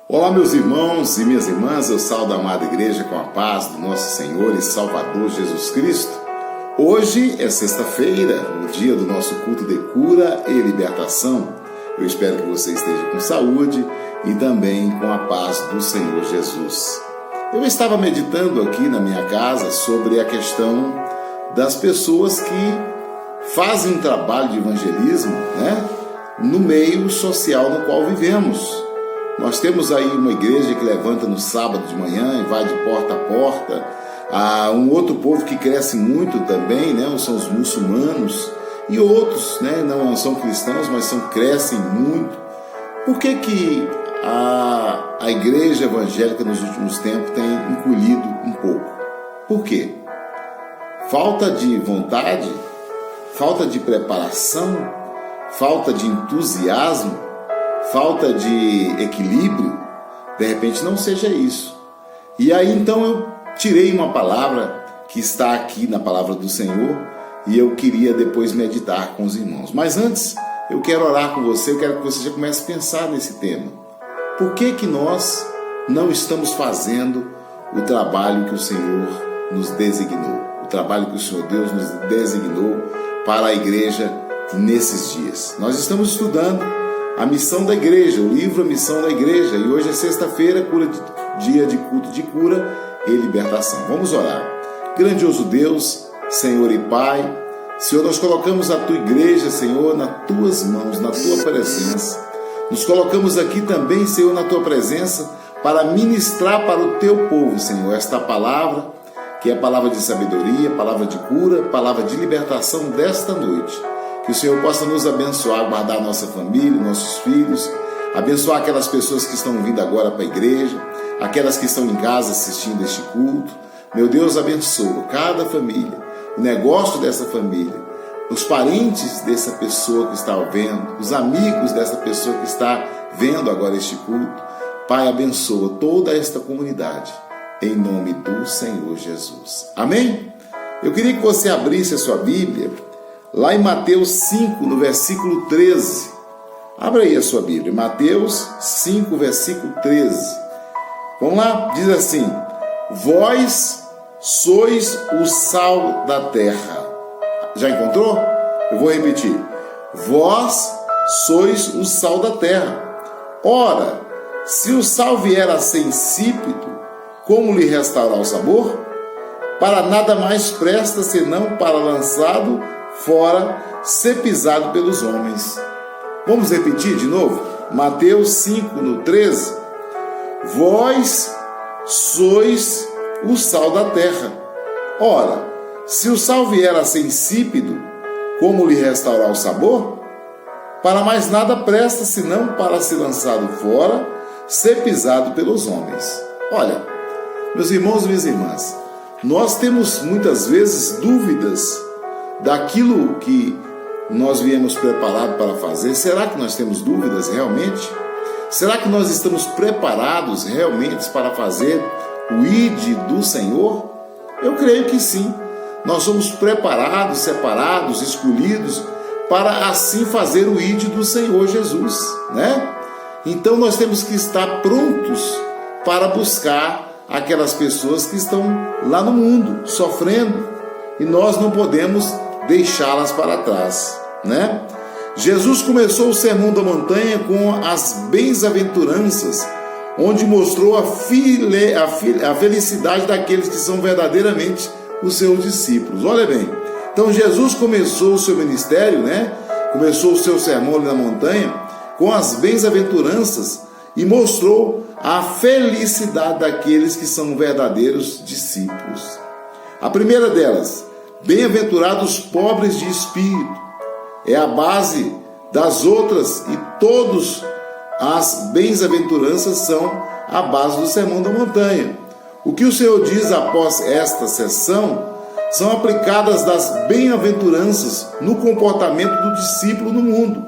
Olá, meus irmãos e minhas irmãs, eu saúdo a amada igreja com a paz do nosso Senhor e Salvador Jesus Cristo. Hoje é sexta-feira, o dia do nosso culto de cura e libertação. Eu espero que você esteja com saúde e também com a paz do Senhor Jesus. Eu estava meditando aqui na minha casa sobre a questão das pessoas que fazem um trabalho de evangelismo, no meio social no qual vivemos. Nós temos aí uma igreja que levanta no sábado de manhã e vai de porta a porta. Há um outro povo que cresce muito também, são os muçulmanos. E outros, não são cristãos, mas crescem muito. Por que a igreja evangélica nos últimos tempos tem encolhido um pouco? Por quê? Falta de vontade? Falta de preparação? Falta de entusiasmo? Falta de equilíbrio? De repente não seja isso. E aí então eu tirei uma palavra que está aqui na palavra do Senhor e eu queria depois meditar com os irmãos. Mas antes eu quero orar com você, eu quero que você já comece a pensar nesse tema. Por que nós não estamos fazendo o trabalho que o Senhor nos designou? O trabalho que o Senhor Deus nos designou para a igreja nesses dias. Nós estamos estudando a missão da igreja, o livro A Missão da Igreja, e hoje é sexta-feira, dia de culto de cura e libertação. Vamos orar. Grandioso Deus, Senhor e Pai, Senhor, nós colocamos a Tua igreja, Senhor, nas Tuas mãos, na Tua presença. Nos colocamos aqui também, Senhor, na Tua presença, para ministrar para o Teu povo, Senhor, esta palavra, que é palavra de sabedoria, palavra de cura, palavra de libertação desta noite. Que o Senhor possa nos abençoar, guardar a nossa família, nossos filhos, abençoar aquelas pessoas que estão vindo agora para a igreja, aquelas que estão em casa assistindo este culto. Meu Deus, abençoa cada família, o negócio dessa família, os parentes dessa pessoa que está vendo, os amigos dessa pessoa que está vendo agora este culto. Pai, abençoa toda esta comunidade, em nome do Senhor Jesus. Amém? Eu queria que você abrisse a sua Bíblia lá em Mateus 5, no versículo 13. Abra aí a sua Bíblia, Mateus 5, versículo 13. Vamos lá? Diz assim: vós sois o sal da terra. Já encontrou? Eu vou repetir. Vós sois o sal da terra. Ora, se o sal vier a ser insípido, como lhe restaurar o sabor? Para nada mais presta senão para lançado fora, ser pisado pelos homens. Vamos repetir de novo? Mateus 5, no 13. Vós sois o sal da terra. Ora, se o sal vier a ser insípido, como lhe restaurar o sabor? Para mais nada presta, senão para ser lançado fora, ser pisado pelos homens. Olha, meus irmãos e minhas irmãs, nós temos muitas vezes dúvidas daquilo que nós viemos preparado para fazer. Será que nós temos dúvidas realmente? Será que nós estamos preparados realmente para fazer o ID do Senhor? Eu creio que sim. Nós somos preparados, separados, escolhidos para assim fazer o ID do Senhor Jesus, Então nós temos que estar prontos para buscar aquelas pessoas que estão lá no mundo, sofrendo, e nós não podemos deixá-las para trás, Jesus começou o Sermão da Montanha com as bem-aventuranças, onde mostrou a felicidade daqueles que são verdadeiramente os seus discípulos. Olha bem, então Jesus começou o seu ministério, começou o seu sermão na montanha com as bem-aventuranças e mostrou a felicidade daqueles que são verdadeiros discípulos. A primeira delas: bem-aventurados os pobres de espírito, é a base das outras, e todas as bem-aventuranças são a base do Sermão da Montanha. O que o Senhor diz após esta sessão são aplicadas das bem-aventuranças no comportamento do discípulo no mundo.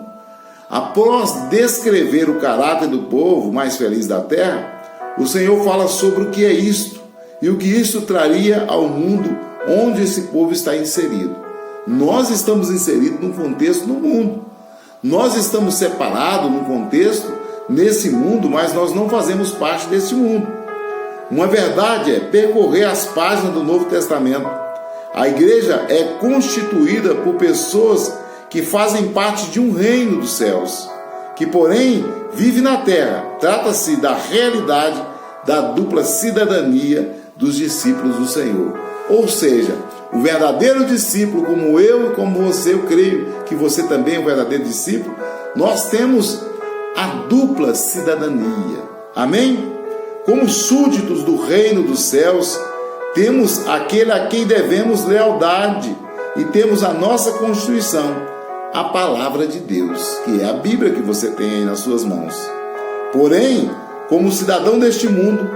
Após descrever o caráter do povo mais feliz da terra, o Senhor fala sobre o que é isto e o que isto traria ao mundo onde esse povo está inserido. Nós estamos inseridos num contexto no mundo. Nós estamos separados num contexto nesse mundo, mas nós não fazemos parte desse mundo. Uma verdade é percorrer as páginas do Novo Testamento. A igreja é constituída por pessoas que fazem parte de um reino dos céus, que porém vive na terra. Trata-se da realidade da dupla cidadania dos discípulos do Senhor. Ou seja, o verdadeiro discípulo, como eu e como você, eu creio que você também é um verdadeiro discípulo, nós temos a dupla cidadania. Amém? Como súditos do reino dos céus, temos aquele a quem devemos lealdade e temos a nossa Constituição, a palavra de Deus, que é a Bíblia que você tem aí nas suas mãos. Porém, como cidadão deste mundo,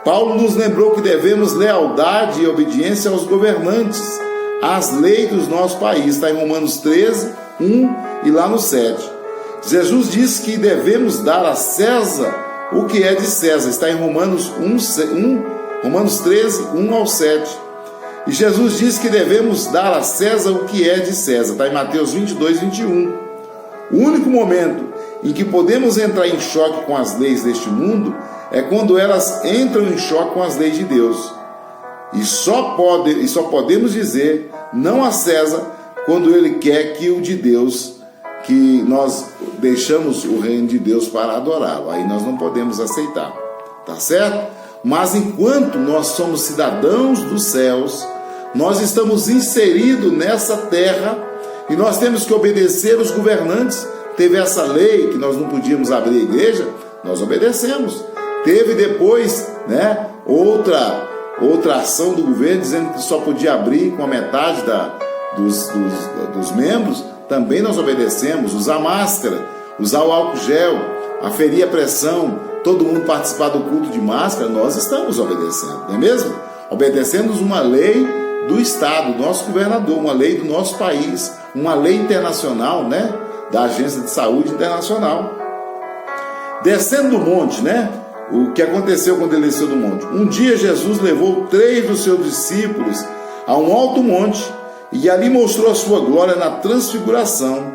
Paulo nos lembrou que devemos lealdade e obediência aos governantes, às leis do nosso país. Está em Romanos 13, 1 e lá no 7. Jesus diz que devemos dar a César o que é de César. Está em Romanos 13, 1 ao 7. E Jesus diz que devemos dar a César o que é de César. Está em Mateus 22, 21. O único momento em que podemos entrar em choque com as leis deste mundo é quando elas entram em choque com as leis de Deus. E só podemos dizer não a César quando ele quer que o de Deus, que nós deixamos o reino de Deus para adorá-lo. Aí nós não podemos aceitar, tá certo? Mas enquanto nós somos cidadãos dos céus, nós estamos inseridos nessa terra e nós temos que obedecer os governantes. Teve essa lei que nós não podíamos abrir a igreja, nós obedecemos. Teve depois, outra ação do governo dizendo que só podia abrir com a metade dos membros. Também nós obedecemos. Usar máscara, usar o álcool gel, aferir a pressão, todo mundo participar do culto de máscara, nós estamos obedecendo, não é mesmo? Obedecemos uma lei do Estado, do nosso governador, uma lei do nosso país, uma lei internacional, da Agência de Saúde Internacional. Descendo do monte, o que aconteceu quando ele desceu do monte? Um dia Jesus levou 3 dos seus discípulos a um alto monte e ali mostrou a sua glória na transfiguração.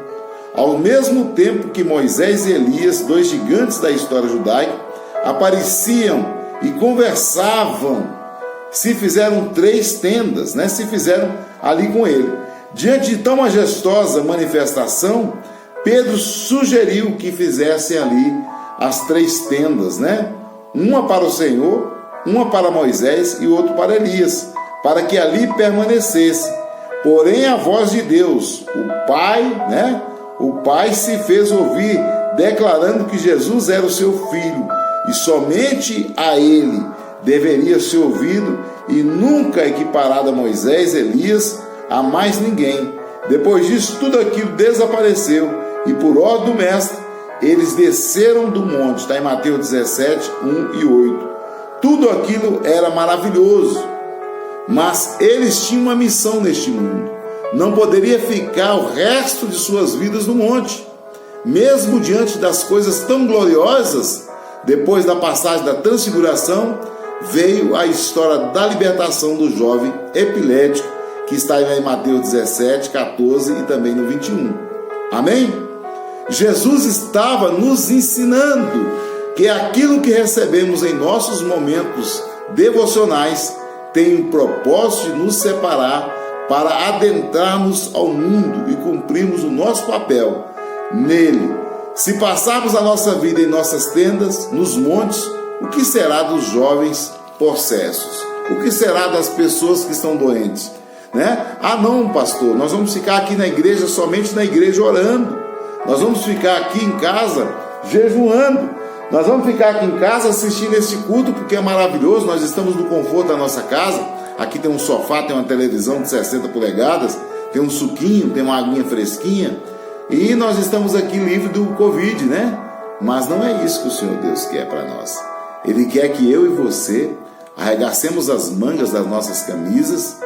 Ao mesmo tempo que Moisés e Elias, 2 gigantes da história judaica, apareciam e conversavam, se fizeram 3 tendas, se fizeram ali com ele. Diante de tão majestosa manifestação, Pedro sugeriu que fizessem ali as 3 tendas, uma para o Senhor, uma para Moisés e outra para Elias, para que ali permanecesse. Porém a voz de Deus, o Pai se fez ouvir, declarando que Jesus era o seu Filho, e somente a ele deveria ser ouvido, e nunca equiparado a Moisés, Elias, a mais ninguém. Depois disso, tudo aquilo desapareceu, e por ordem do Mestre, eles desceram do monte. Está em Mateus 17, 1 e 8. Tudo aquilo era maravilhoso, mas eles tinham uma missão neste mundo. Não poderia ficar o resto de suas vidas no monte. Mesmo diante das coisas tão gloriosas, depois da passagem da transfiguração, veio a história da libertação do jovem epilético, que está em Mateus 17, 14 e também no 21. Amém? Jesus estava nos ensinando que aquilo que recebemos em nossos momentos devocionais tem o propósito de nos separar para adentrarmos ao mundo e cumprirmos o nosso papel nele. Se passarmos a nossa vida em nossas tendas, nos montes, o que será dos jovens possessos? O que será das pessoas que estão doentes? Ah não, pastor, nós vamos ficar aqui na igreja, somente na igreja orando. Nós vamos ficar aqui em casa jejuando. Nós vamos ficar aqui em casa assistindo esse culto porque é maravilhoso. Nós estamos no conforto da nossa casa. Aqui tem um sofá, tem uma televisão de 60 polegadas, tem um suquinho, tem uma aguinha fresquinha. E nós estamos aqui livres do Covid, Mas não é isso que o Senhor Deus quer para nós. Ele quer que eu e você arregacemos as mangas das nossas camisas,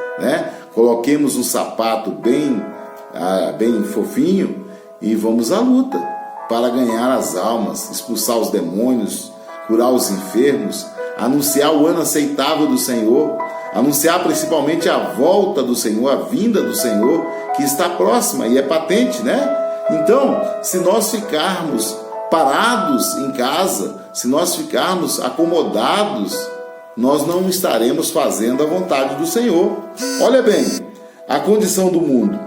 coloquemos um sapato bem fofinho e vamos à luta para ganhar as almas, expulsar os demônios, curar os enfermos, anunciar o ano aceitável do Senhor, anunciar principalmente a volta do Senhor, a vinda do Senhor, que está próxima e é patente, Então, se nós ficarmos parados em casa, se nós ficarmos acomodados, nós não estaremos fazendo a vontade do Senhor. Olha bem, a condição do mundo.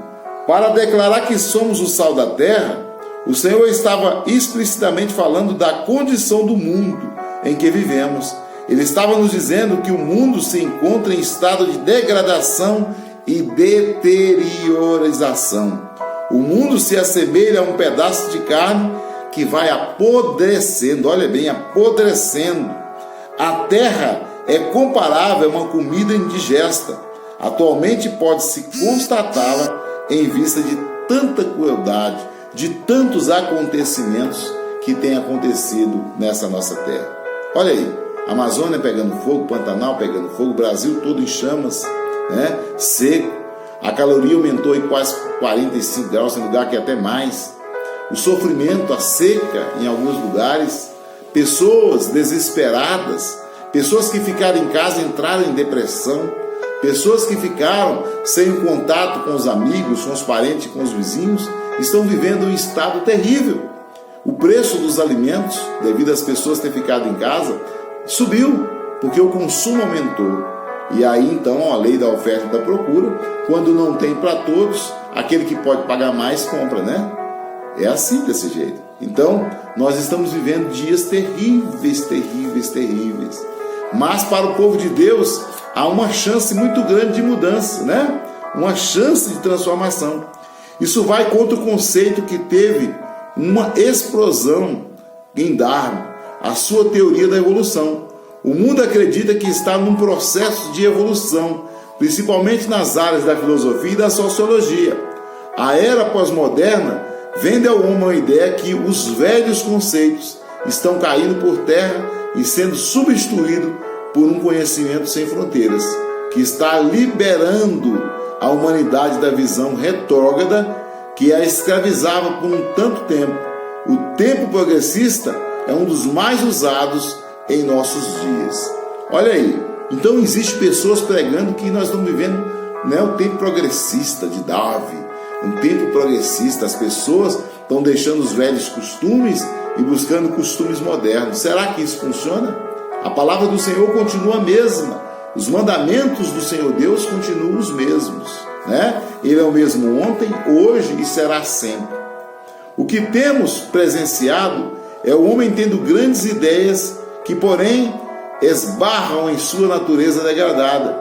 Para declarar que somos o sal da terra, o Senhor estava explicitamente falando da condição do mundo em que vivemos. Ele estava nos dizendo que o mundo se encontra em estado de degradação e deteriorização. O mundo se assemelha a um pedaço de carne que vai apodrecendo, olha bem, apodrecendo. A terra é comparável a uma comida indigesta. Atualmente pode-se constatá-la em vista de tanta crueldade, de tantos acontecimentos que têm acontecido nessa nossa terra. Olha aí, Amazônia pegando fogo, Pantanal pegando fogo, Brasil todo em chamas, né? Seco. A caloria aumentou em quase 45 graus, em lugar que até mais. O sofrimento, a seca em alguns lugares, pessoas desesperadas, pessoas que ficaram em casa entraram em depressão, pessoas que ficaram sem contato com os amigos, com os parentes, com os vizinhos, estão vivendo um estado terrível. O preço dos alimentos, devido às pessoas terem ficado em casa, subiu, porque o consumo aumentou. E aí então a lei da oferta e da procura, quando não tem para todos, aquele que pode pagar mais compra, né? É assim, desse jeito. Então, nós estamos vivendo dias terríveis, terríveis, terríveis. Mas para o povo de Deus, há uma chance muito grande de mudança, né? Uma chance de transformação. Isso vai contra o conceito que teve uma explosão em Darwin, a sua teoria da evolução. O mundo acredita que está num processo de evolução, principalmente nas áreas da filosofia e da sociologia. A era pós-moderna vende ao homem a ideia que os velhos conceitos estão caindo por terra e sendo substituídos por um conhecimento sem fronteiras, que está liberando a humanidade da visão retrógrada que a escravizava por um tanto tempo. O tempo progressista é um dos mais usados em nossos dias. Olha aí, então existem pessoas pregando que nós estamos vivendo, né, o tempo progressista de Darwin, um tempo progressista. As pessoas estão deixando os velhos costumes e buscando costumes modernos. Será que isso funciona? A palavra do Senhor continua a mesma. Os mandamentos do Senhor Deus continuam os mesmos, né? Ele é o mesmo ontem, hoje e será sempre. O que temos presenciado é o homem tendo grandes ideias que, porém, esbarram em sua natureza degradada.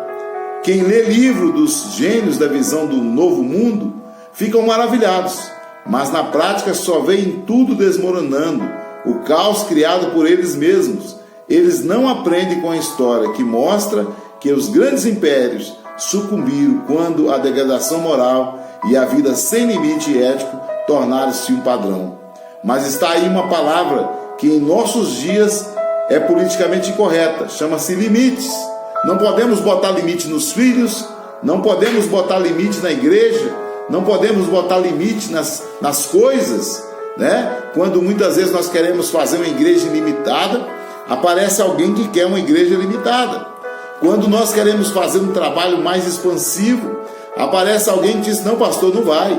Quem lê livro dos gênios da visão do novo mundo ficam maravilhados, mas na prática só veem tudo desmoronando, o caos criado por eles mesmos. Eles não aprendem com a história que mostra que os grandes impérios sucumbiram quando a degradação moral e a vida sem limite ético tornaram-se um padrão. Mas está aí uma palavra que em nossos dias é politicamente incorreta, chama-se limites. Não podemos botar limite nos filhos, não podemos botar limite na igreja, não podemos botar limite nas coisas, né? Quando muitas vezes nós queremos fazer uma igreja ilimitada, aparece alguém que quer uma igreja limitada. Quando nós queremos fazer um trabalho mais expansivo, aparece alguém que diz: não, pastor, não vai,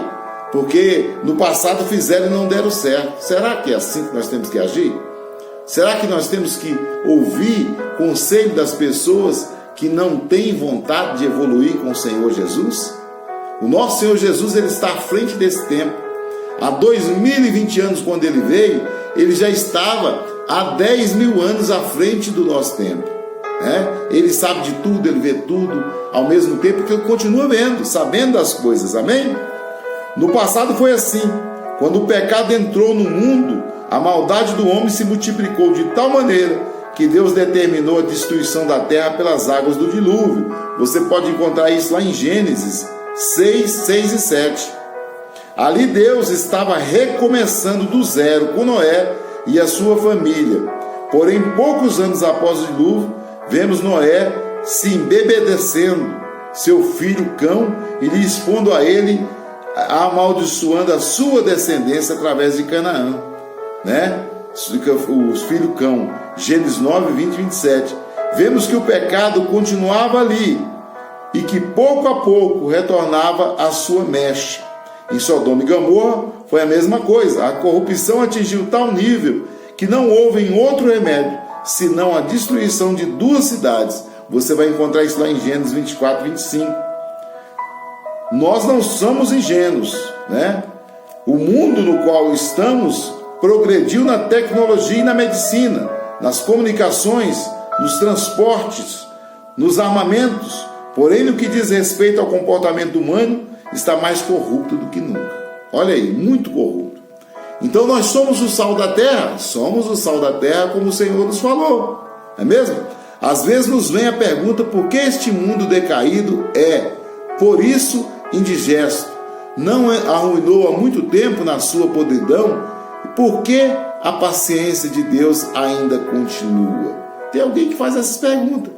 porque no passado fizeram e não deram certo. Será que é assim que nós temos que agir? Será que nós temos que ouvir conselho das pessoas que não têm vontade de evoluir com o Senhor Jesus? O nosso Senhor Jesus, ele está à frente desse tempo. Há 2020 anos, quando ele veio, ele já estava há 10.000 anos à frente do nosso tempo, né? Ele sabe de tudo, ele vê tudo ao mesmo tempo que ele continua vendo, sabendo das coisas, amém? No passado foi assim. Quando o pecado entrou no mundo, a maldade do homem se multiplicou de tal maneira que Deus determinou a destruição da terra pelas águas do dilúvio. Você pode encontrar isso lá em Gênesis 6, 6 e 7. Ali Deus estava recomeçando do zero com Noé e a sua família. Porém, poucos anos após o dilúvio, vemos Noé se embebedecendo seu filho Cão e lhe expondo a ele, amaldiçoando a sua descendência através de Canaã, né? Os filhos Cão, Gênesis 9, 20 e 27. Vemos que o pecado continuava ali e que pouco a pouco retornava à sua mecha. Em Sodoma e Gomorra, foi a mesma coisa. A corrupção atingiu tal nível que não houve outro remédio senão a destruição de 2 cidades. Você vai encontrar isso lá em Gênesis 24, 25. Nós não somos ingênuos, né? O mundo no qual estamos progrediu na tecnologia e na medicina, nas comunicações, nos transportes, nos armamentos. Porém, no que diz respeito ao comportamento humano, está mais corrupto do que nunca. Olha aí, muito corrupto. Então nós somos o sal da terra? Somos o sal da terra, como o Senhor nos falou. Não é mesmo? Às vezes nos vem a pergunta por que este mundo decaído é, por isso, indigesto. Não arruinou há muito tempo na sua podridão? E por que a paciência de Deus ainda continua? Tem alguém que faz essas perguntas.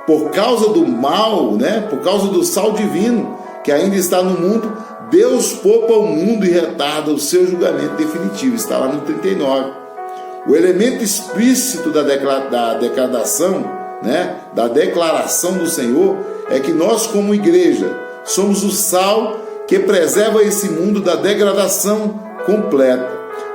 Por causa do mal, né? Por causa do sal divino que ainda está no mundo, Deus poupa o mundo e retarda o seu julgamento definitivo. Está lá no 39. O elemento explícito da declaração, né? Da declaração do Senhor é que nós, como igreja, somos o sal que preserva esse mundo da degradação completa.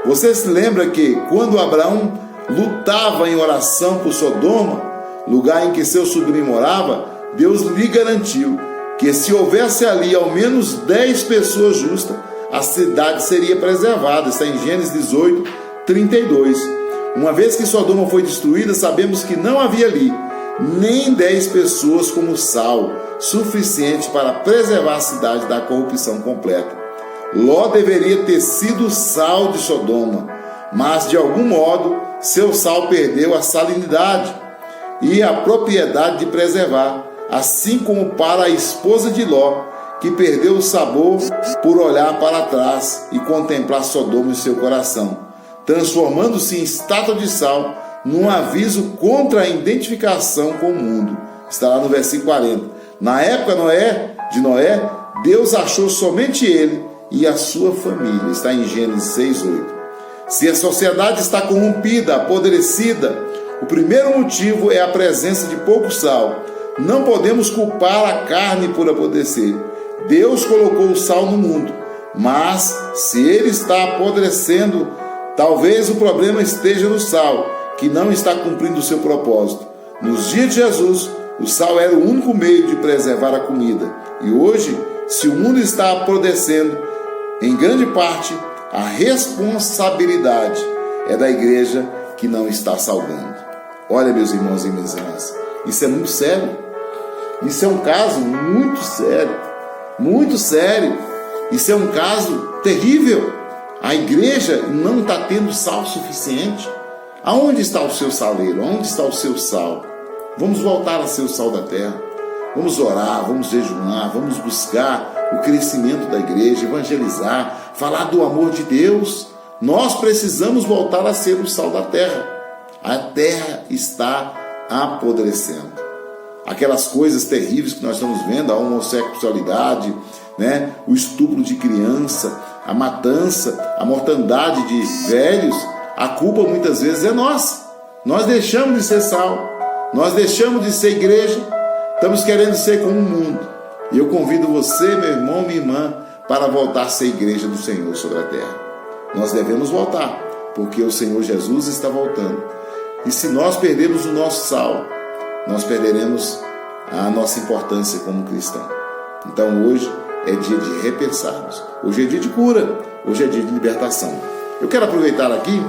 Você se lembra que quando Abraão lutava em oração por Sodoma, lugar em que seu sobrinho morava, Deus lhe garantiu que se houvesse ali ao menos 10 pessoas justas, a cidade seria preservada. Está em Gênesis 18, 32. Uma vez que Sodoma foi destruída, sabemos que não havia ali nem 10 pessoas como sal, suficiente para preservar a cidade da corrupção completa. Ló deveria ter sido o sal de Sodoma, mas de algum modo seu sal perdeu a salinidade e a propriedade de preservar, assim como para a esposa de Ló, que perdeu o sabor por olhar para trás e contemplar Sodoma em seu coração, transformando-se em estátua de sal num aviso contra a identificação com o mundo. Está lá no versículo 40. Na época de Noé, Deus achou somente ele e a sua família. Está em Gênesis 6, 8. Se a sociedade está corrompida, apodrecida, o primeiro motivo é a presença de pouco sal. Não podemos culpar a carne por apodrecer. Deus colocou o sal no mundo, mas se ele está apodrecendo, talvez o problema esteja no sal, que não está cumprindo o seu propósito. Nos dias de Jesus, o sal era o único meio de preservar a comida. E hoje, se o mundo está apodrecendo, em grande parte, a responsabilidade é da igreja que não está salgando. Olha, meus irmãos e minhas irmãs, isso é muito sério. Isso é um caso muito sério. Muito sério. Isso é um caso terrível. A igreja não está tendo sal suficiente. Aonde está o seu saleiro? Aonde está o seu sal? Vamos voltar a ser o sal da terra. Vamos orar, vamos jejuar, vamos buscar o crescimento da igreja, evangelizar, falar do amor de Deus. Nós precisamos voltar a ser o sal da terra. A terra está apodrecendo. Aquelas coisas terríveis que nós estamos vendo, a homossexualidade, né? O estupro de criança, a matança, a mortandade de velhos, a culpa muitas vezes é nossa. Nós deixamos de ser sal, nós deixamos de ser igreja, estamos querendo ser como o mundo. E eu convido você, meu irmão, minha irmã, para voltar a ser igreja do Senhor sobre a terra. Nós devemos voltar, porque o Senhor Jesus está voltando. E se nós perdermos o nosso sal, nós perderemos a nossa importância como cristão. Então hoje é dia de repensarmos. Hoje é dia de cura, hoje é dia de libertação. Eu quero aproveitar aqui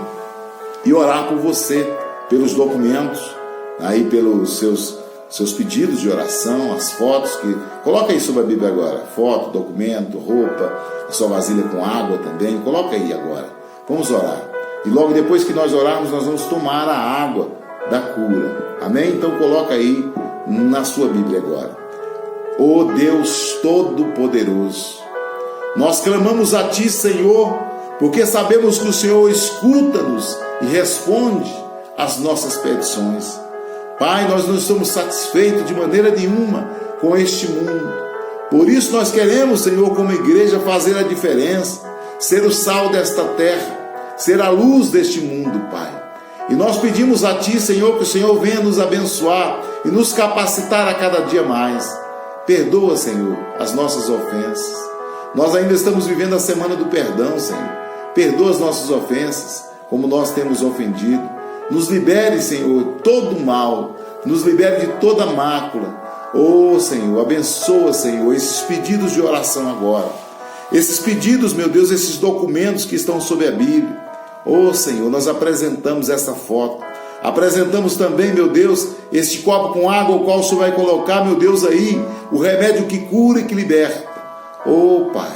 e orar por você, pelos documentos, aí pelos seus pedidos de oração, as fotos que... Coloca aí sobre a Bíblia agora, foto, documento, roupa, a sua vasilha com água também, coloca aí agora. Vamos orar. E logo depois que nós orarmos, nós vamos tomar a água da cura. Amém? Então coloca aí na sua Bíblia agora. Ó Deus Todo-Poderoso, nós clamamos a Ti, Senhor, porque sabemos que o Senhor escuta-nos e responde às nossas petições. Pai, nós não estamos satisfeitos de maneira nenhuma com este mundo. Por isso nós queremos, Senhor, como igreja, fazer a diferença, ser o sal desta terra, ser a luz deste mundo, Pai. E nós pedimos a Ti, Senhor, que o Senhor venha nos abençoar e nos capacitar a cada dia mais. Perdoa, Senhor, as nossas ofensas. Nós ainda estamos vivendo a semana do perdão, Senhor. perdoa as nossas ofensas, como nós temos ofendido. Nos libere, Senhor, de todo mal, nos libere de toda mácula. Senhor, abençoa, Senhor, esses pedidos de oração agora. Esses pedidos, meu Deus, esses documentos que estão sob a Bíblia. Senhor, nós apresentamos essa foto. Apresentamos também, meu Deus, este copo com água, o qual o Senhor vai colocar, meu Deus, aí, o remédio que cura e que liberta. Pai,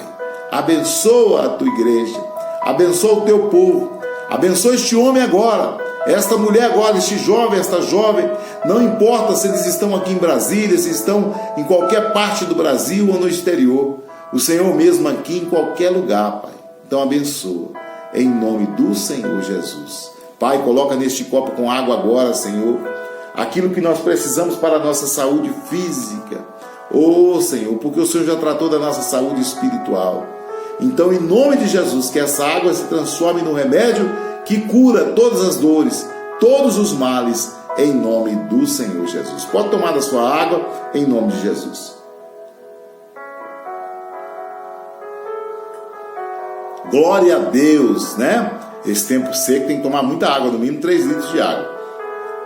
abençoa a tua igreja, abençoa o teu povo, abençoa este homem agora, esta mulher agora, este jovem, esta jovem, não importa se eles estão aqui em Brasília, se estão em qualquer parte do Brasil ou no exterior, o Senhor mesmo aqui em qualquer lugar, Pai. Então abençoa, em nome do Senhor Jesus. Pai, coloca neste copo com água agora, Senhor, aquilo que nós precisamos para a nossa saúde física. Senhor, porque o Senhor já tratou da nossa saúde espiritual. Então, em nome de Jesus, que essa água se transforme no remédio que cura todas as dores, todos os males, em nome do Senhor Jesus. Pode tomar da sua água, em nome de Jesus. Glória a Deus, né? Esse tempo seco tem que tomar muita água, no mínimo 3 litros de água.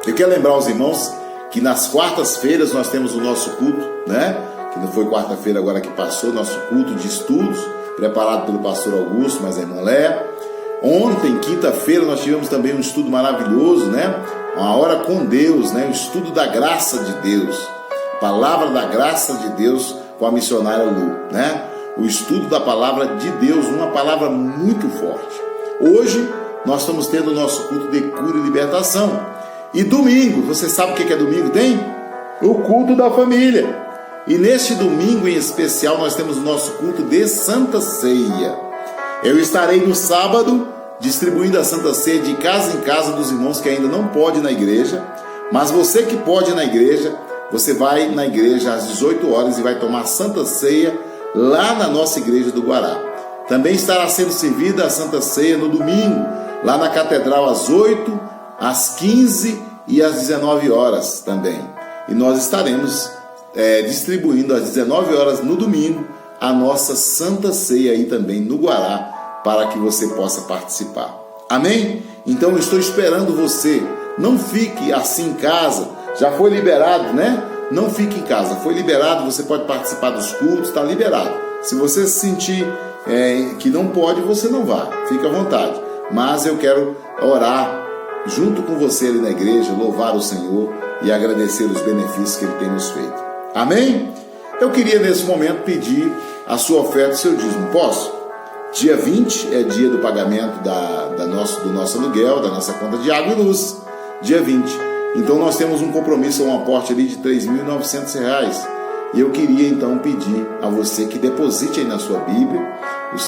Eu quero lembrar aos irmãos que nas quartas-feiras nós temos o nosso culto, né? Que não foi quarta-feira agora que passou, nosso culto de estudos, preparado pelo pastor Augusto, mas a irmã Léa. Ontem, quinta-feira, nós tivemos também um estudo maravilhoso, né? Uma hora com Deus, né? O estudo da graça de Deus, palavra da graça de Deus com a missionária Lu, né? O estudo da palavra de Deus, uma palavra muito forte. Hoje, nós estamos tendo o nosso culto de cura e libertação. E domingo, você sabe o que é domingo? Tem o culto da família. E neste domingo em especial, nós temos o nosso culto de Santa Ceia. Eu estarei no sábado distribuindo a Santa Ceia de casa em casa dos irmãos que ainda não podem ir na igreja. Mas você que pode ir na igreja, você vai na igreja às 18 horas e vai tomar Santa Ceia lá na nossa igreja do Guará. Também estará sendo servida a Santa Ceia no domingo, lá na Catedral às 8, às 15 e às 19 horas também. E nós estaremos distribuindo às 19 horas no domingo a nossa Santa Ceia aí também no Guará, para que você possa participar. Amém? Então eu estou esperando você. Não fique assim em casa. Já foi liberado, né? Não fique em casa. Foi liberado, você pode participar dos cultos, está liberado. Se você se sentir que não pode, você não vá. Fique à vontade. Mas eu quero orar junto com você ali na igreja, louvar o Senhor e agradecer os benefícios que Ele tem nos feito. Amém? Eu queria nesse momento pedir a sua oferta e seu dízimo. Posso? Dia 20 é dia do pagamento do nosso aluguel, da nossa conta de água e luz. Dia 20. Então nós temos um compromisso, um aporte ali de R$ 3.900. E eu queria então pedir a você que deposite aí na sua Bíblia